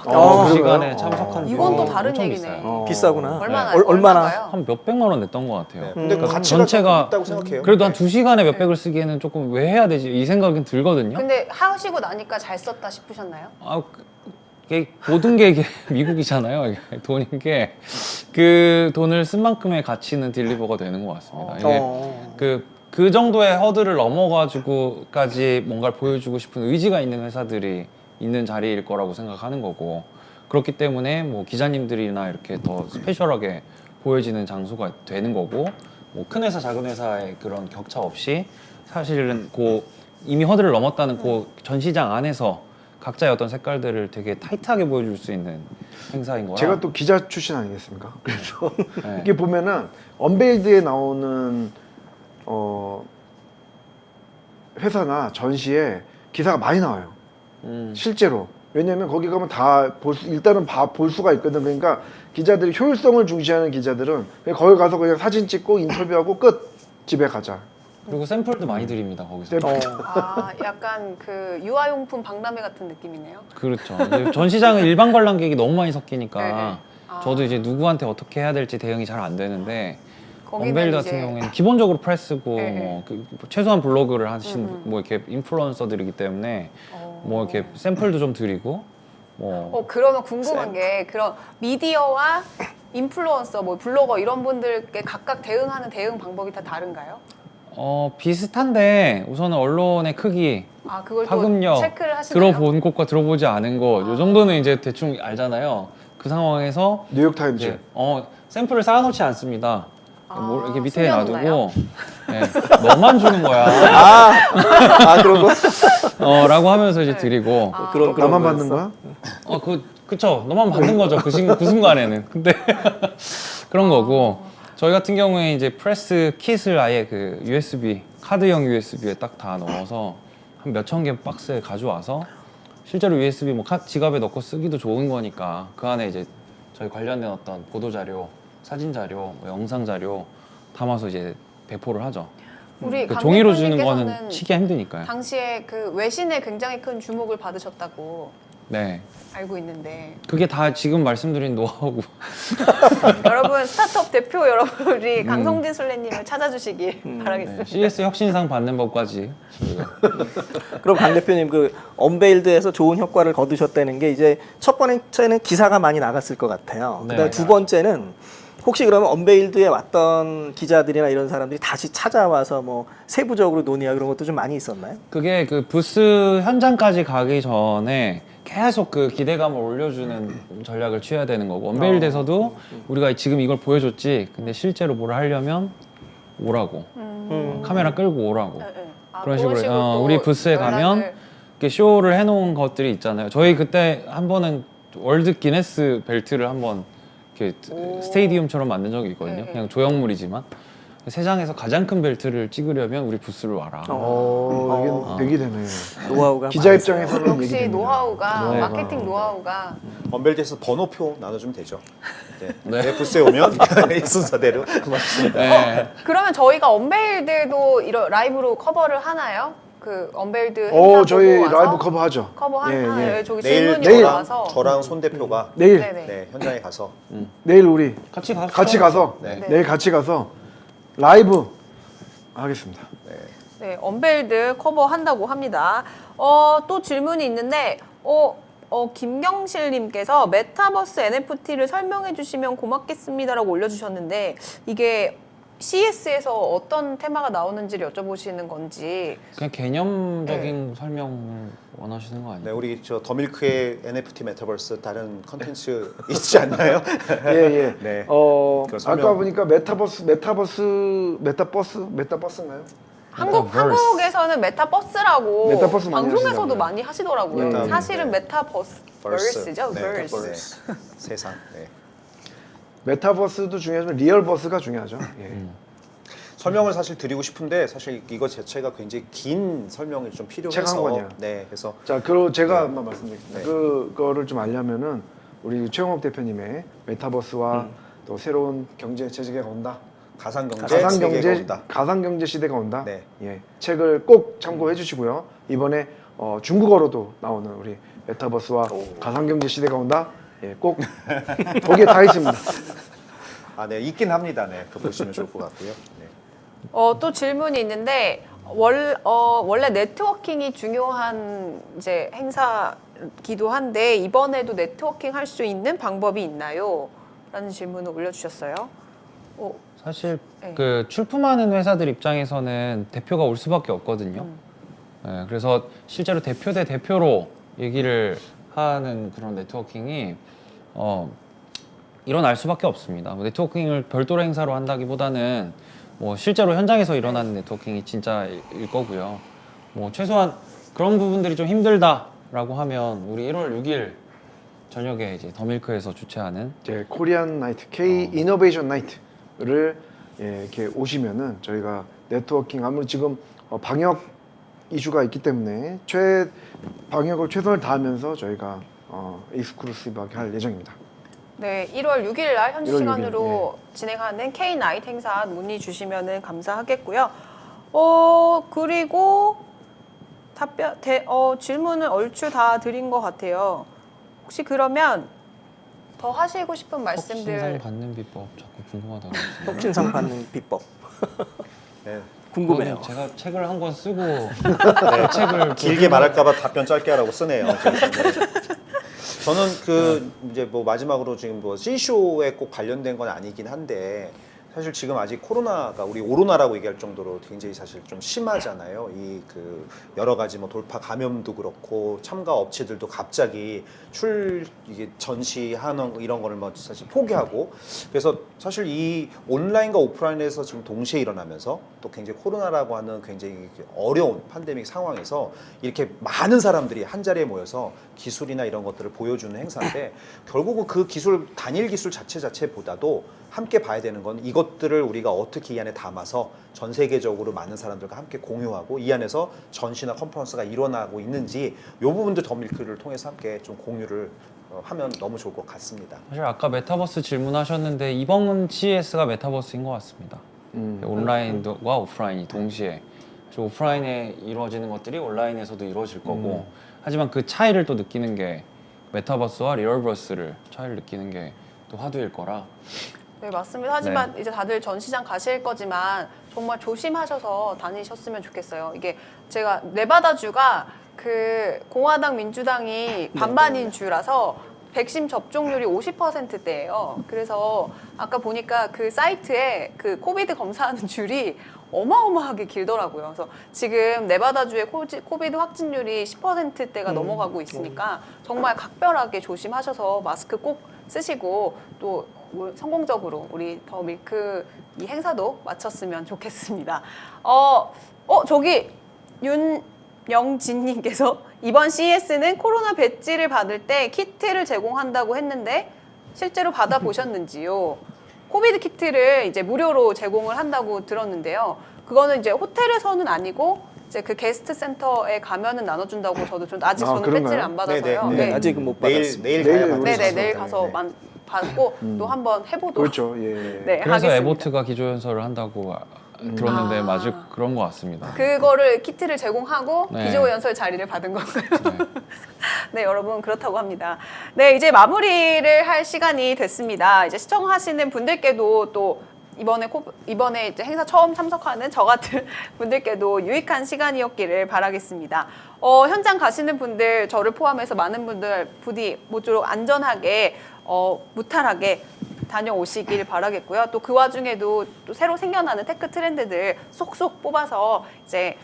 어, 그 시간에 그래요? 참석한 이건 또 비용이 다른 엄청 얘기네. 비싸요. 비싸구나. 얼마나 얼마나? 얼마인가요? 한 몇백만 원 냈던 것 같아요. 네. 근데 그러니까 가치가 전체가 좀 있다고 생각해요. 그래도 한 네. 2시간에 몇백을 쓰기에는 조금 왜 해야 되지? 이 생각은 들거든요. 근데 하시고 나니까 잘 썼다 싶으셨나요? 이게 모든 게 이게 미국이잖아요. 이게 돈인 게 그 돈을 쓴 만큼의 가치는 딜리버가 되는 것 같습니다. 이게 그 정도의 허들을 넘어가지고까지 뭔가를 보여주고 싶은 의지가 있는 회사들이 있는 자리일 거라고 생각하는 거고 그렇기 때문에 뭐 기자님들이나 이렇게 더 스페셜하게 보여지는 장소가 되는 거고 뭐 큰 회사 작은 회사의 그런 격차 없이 사실은 이미 허들을 넘었다는 그 전시장 안에서 각자의 어떤 색깔들을 되게 타이트하게 보여줄 수 있는 행사인 거야. 제가 또 기자 출신 아니겠습니까? 그래서 네. 이게 보면은 언베일드에 나오는 회사나 전시에 기사가 많이 나와요. 실제로. 왜냐면 거기 가면 다 일단은 볼 수가 있거든. 그러니까 기자들이 효율성을 중시하는 기자들은 그냥 거기 가서 그냥 사진 찍고 인터뷰하고 끝. 집에 가자. 그리고 샘플도 많이 드립니다 거기서. 아, 약간 그 유아용품 박람회 같은 느낌이네요. 그렇죠. 이제 전시장은 일반 관람객이 너무 많이 섞이니까 네, 네. 아. 저도 이제 누구한테 어떻게 해야 될지 대응이 잘 안 되는데 거기는 언베일드 이제- 같은 경우에는 기본적으로 프레스고 네, 네. 뭐 최소한 블로그를 하신 뭐 이렇게 인플루언서들이기 때문에 뭐 이렇게 샘플도 좀 드리고 뭐 그러면 궁금한 게 그런 미디어와 인플루언서, 뭐 블로거 이런 분들께 각각 대응하는 대응 방법이 다 다른가요? 비슷한데 우선은 언론의 크기, 아, 그걸 또 파급력, 체크를 하시나요? 들어본 것과 들어보지 않은 것, 요 정도는 이제 대충 알잖아요. 그 상황에서 뉴욕타임즈. 이제 샘플을 쌓아놓지 않습니다. 이렇게 밑에 숨겨놓나요? 놔두고 네, 너만 주는 거야. 그런 거? 라고 하면서 이제 드리고 그런 나만 거였어. 받는 거야? 그쵸. 너만 받는 거죠. 그 순간에는. 근데 그런 거고 저희 같은 경우에 이제 프레스 킷을 아예 그 USB 카드형 USB에 딱 다 넣어서 한 몇천 개 박스에 가져와서 실제로 USB 뭐 지갑에 넣고 쓰기도 좋은 거니까 그 안에 이제 저희 관련된 어떤 보도 자료, 사진 자료, 뭐 영상 자료 담아서 이제 배포를 하죠. 우리 그 강 종이로 주는 대표님께서는 거는 치기가 힘드니까요. 당시에 그 외신에 굉장히 큰 주목을 받으셨다고 네. 알고 있는데 그게 다 지금 말씀드린 노하우고 여러분 스타트업 대표 여러분 우리 강성진 술래님을 찾아주시길 바라겠습니다. 네, CS 혁신상 받는 법까지 저희가 그럼 강 대표님 그 언베일드에서 좋은 효과를 거두셨다는 게 이제 첫 번째는 기사가 많이 나갔을 것 같아요. 네. 그다음에 두 번째는 혹시 그러면 언베일드에 왔던 기자들이나 이런 사람들이 다시 찾아와서 뭐 세부적으로 논의하고 그런 것도 좀 많이 있었나요? 그게 그 부스 현장까지 가기 전에 계속 그 기대감을 올려주는 전략을 취해야 되는 거고 언베일드에서도 우리가 지금 이걸 보여줬지 근데 실제로 뭘 하려면 오라고 카메라 끌고 오라고 네, 네. 그런 그런 식으로 또 우리 부스에 연락을- 가면 이렇게 쇼를 해놓은 것들이 있잖아요. 저희 그때 한 번은 월드 기네스 벨트를 한번 이렇게 스테디움처럼 만든 적이 있거든요. 네. 그냥 조형물이지만 세상에서 가장 큰 벨트를 찍으려면 우리 부스를 와라. 이게 얘기 되네요. 노하우가 기자 많이 입장에서는 얘기 역시 됩니다. 노하우가 네. 마케팅 노하우가 언벨드에서 번호표 나눠주면 되죠. 네. 네. 내 부스에 오면 이 순서대로. 네. 그러면 저희가 언베일드도 이런 라이브로 커버를 하나요? 그 언베일드 행사 저희 보고 와서 라이브 커버하죠. 커버하나요? 저기 내일 질문이 저랑, 와서 저랑 손 대표가 내일 네네. 네, 현장에 가서 내일 우리 같이 가서 같이 가서 네. 내일 같이 가서 라이브 하겠습니다. 네, 언베일드 커버한다고 합니다. 또 질문이 있는데, 김경실님께서 메타버스 NFT를 설명해 주시면 고맙겠습니다라고 올려주셨는데, 이게 CES에서 어떤 테마가 나오는지를 여쭤보시는 건지. 그냥 개념적인 설명을 원하시는 거 네, 아니에요? 우리 저 더밀크의 NFT 메타버스 다른 컨텐츠 있지 않나요? 예. 네. 아까 설명. 보니까 메타버스인가요? 한국에서는 메타버스라고 메타버스 많이 방송에서도 하시더라고요. 많이 하시더라고요. 네. 사실은 네. 메타버스죠, 네, 버스. 네. 세상. 네. 메타버스도 중요하지만 리얼버스가 중요하죠. 예. 설명을 사실 드리고 싶은데 사실 이거 자체가 굉장히 긴 설명이 좀 책한 필요해서 권이야. 네, 그래서 자, 그리고 제가 네. 한번 말씀드리겠습니다. 네. 그거를 좀 알려면은 우리 최영욱 대표님의 메타버스와 또 새로운 경제 체제가 온다. 가상경제 세계가 온다. 가상경제 시대가 온다. 네. 예, 책을 꼭 참고해 주시고요. 이번에 중국어로도 나오는 우리 메타버스와 가상경제 시대가 온다. 예, 꼭 거기에 다 있습니다. 아, 네, 있긴 합니다. 네, 그거 보시면 좋을 것 같고요. 네. 또 질문이 있는데 원래 네트워킹이 중요한 이제 행사기도 한데 이번에도 네트워킹 할 수 있는 방법이 있나요? 라는 질문을 올려주셨어요. 사실 네. 그 출품하는 회사들 입장에서는 대표가 올 수밖에 없거든요. 네, 그래서 실제로 대표 대 대표로 얘기를 하는 그런 네트워킹이 일어날 수밖에 없습니다. 뭐 네트워킹을 별도로 행사로 한다기보다는 뭐 실제로 현장에서 일어나는 네트워킹이 진짜일 거고요. 뭐 최소한 그런 부분들이 좀 힘들다라고 하면 우리 1월 6일 저녁에 이제 더밀크에서 주최하는 이제 코리안 나이트, K 이노베이션 나이트를 이렇게 오시면은 저희가 네트워킹 아무래도 지금 방역 이슈가 있기 때문에 방역을 최선을 다하면서 저희가 익스클루시브하게 할 예정입니다. 네, 1월 6일 날 현지 1월 6일, 시간으로 진행하는 K 나이트 행사 문의 주시면은 감사하겠고요. 그리고 질문을 얼추 다 드린 것 같아요. 혹시 그러면 더 하시고 싶은 말씀들 혁신상 받는 비법 자꾸 궁금하다고 하시네요. 혁신상 받는 비법 네. 궁금해요. 제가 책을 한 권 쓰고 네, 책을 길게 말할까봐 답변 짧게 하라고 쓰네요. 저는 이제 뭐 마지막으로 지금 뭐 C쇼에 꼭 관련된 건 아니긴 한데 사실 지금 아직 코로나가 우리 오로나라고 얘기할 정도로 굉장히 사실 좀 심하잖아요. 여러 가지 뭐 돌파 감염도 그렇고 참가 업체들도 갑자기 이게 전시하는 이런 거를 뭐 사실 포기하고 그래서 사실 이 온라인과 오프라인에서 지금 동시에 일어나면서 또 굉장히 코로나라고 하는 굉장히 어려운 팬데믹 상황에서 이렇게 많은 사람들이 한 자리에 모여서 기술이나 이런 것들을 보여주는 행사인데 결국은 그 단일 기술 자체보다도 함께 봐야 되는 건 이것들을 우리가 어떻게 이 안에 담아서 전 세계적으로 많은 사람들과 함께 공유하고 이 안에서 전시나 컨퍼런스가 일어나고 있는지 이 부분들 더밀크를 통해서 함께 좀 공유를 하면 너무 좋을 것 같습니다. 사실 아까 메타버스 질문하셨는데 이번 CES가 메타버스인 것 같습니다. 온라인과 오프라인이 동시에 사실 오프라인에 이루어지는 것들이 온라인에서도 이루어질 거고 하지만 그 차이를 또 느끼는 게 메타버스와 리얼버스를 차이를 느끼는 게 또 화두일 거라 네, 맞습니다. 하지만 이제 다들 전시장 가실 거지만 정말 조심하셔서 다니셨으면 좋겠어요. 이게 제가 네바다주가 그 공화당 민주당이 반반인 주라서 백신 접종률이 50%대예요. 그래서 아까 보니까 그 사이트에 그 코비드 검사하는 줄이 어마어마하게 길더라고요. 그래서 지금 네바다주의 코비드 확진율이 10%대가 넘어가고 있으니까 정말 각별하게 조심하셔서 마스크 꼭 쓰시고 또 성공적으로 우리 더 밀크 이 행사도 마쳤으면 좋겠습니다. 저기 윤영진님께서 이번 CES는 코로나 배지를 받을 때 키트를 제공한다고 했는데 실제로 받아보셨는지요? 코비드 키트를 이제 무료로 제공을 한다고 들었는데요. 그거는 이제 호텔에서는 아니고 이제 그 게스트 센터에 가면은 나눠준다고 저는 아직 저는 그런가요? 배지를 안 받아서요. 네, 아직은 못 받았습니다. 내일 내일 가야 우리 네네, 받으실 내일 거예요. 가서 네. 받고 또 한번 해보도록. 그렇죠. 예. 네, 그래서 하겠습니다. 에보트가 기조연설을 한다고 들었는데 아. 맞을 그런 것 같습니다. 그거를 키트를 제공하고 네. 기조 연설 자리를 받은 건가요? 네. 네, 여러분 그렇다고 합니다. 네, 이제 마무리를 할 시간이 됐습니다. 이제 시청하시는 분들께도 또 이번에 이제 행사 처음 참석하는 저 같은 분들께도 유익한 시간이었기를 바라겠습니다. 현장 가시는 분들 저를 포함해서 많은 분들 부디 모쪼록 안전하게 무탈하게 다녀오시길 바라겠고요. 또 그 와중에도 또 새로 생겨나는 테크 트렌드들 쏙쏙 뽑아서 이제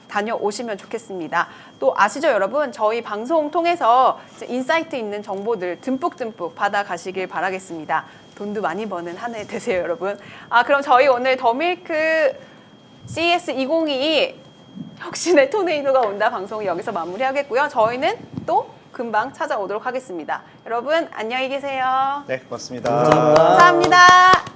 다녀오시면 좋겠습니다. 또 아시죠, 여러분? 저희 방송 통해서 이제 인사이트 있는 정보들 듬뿍듬뿍 받아가시길 바라겠습니다. 돈도 많이 버는 한 해 되세요, 여러분. 그럼 저희 오늘 더밀크 CES 2022 혁신의 토네이도가 온다 방송 여기서 마무리하겠고요. 저희는 또 금방 찾아오도록 하겠습니다. 여러분 안녕히 계세요. 네, 고맙습니다. 감사합니다. 감사합니다.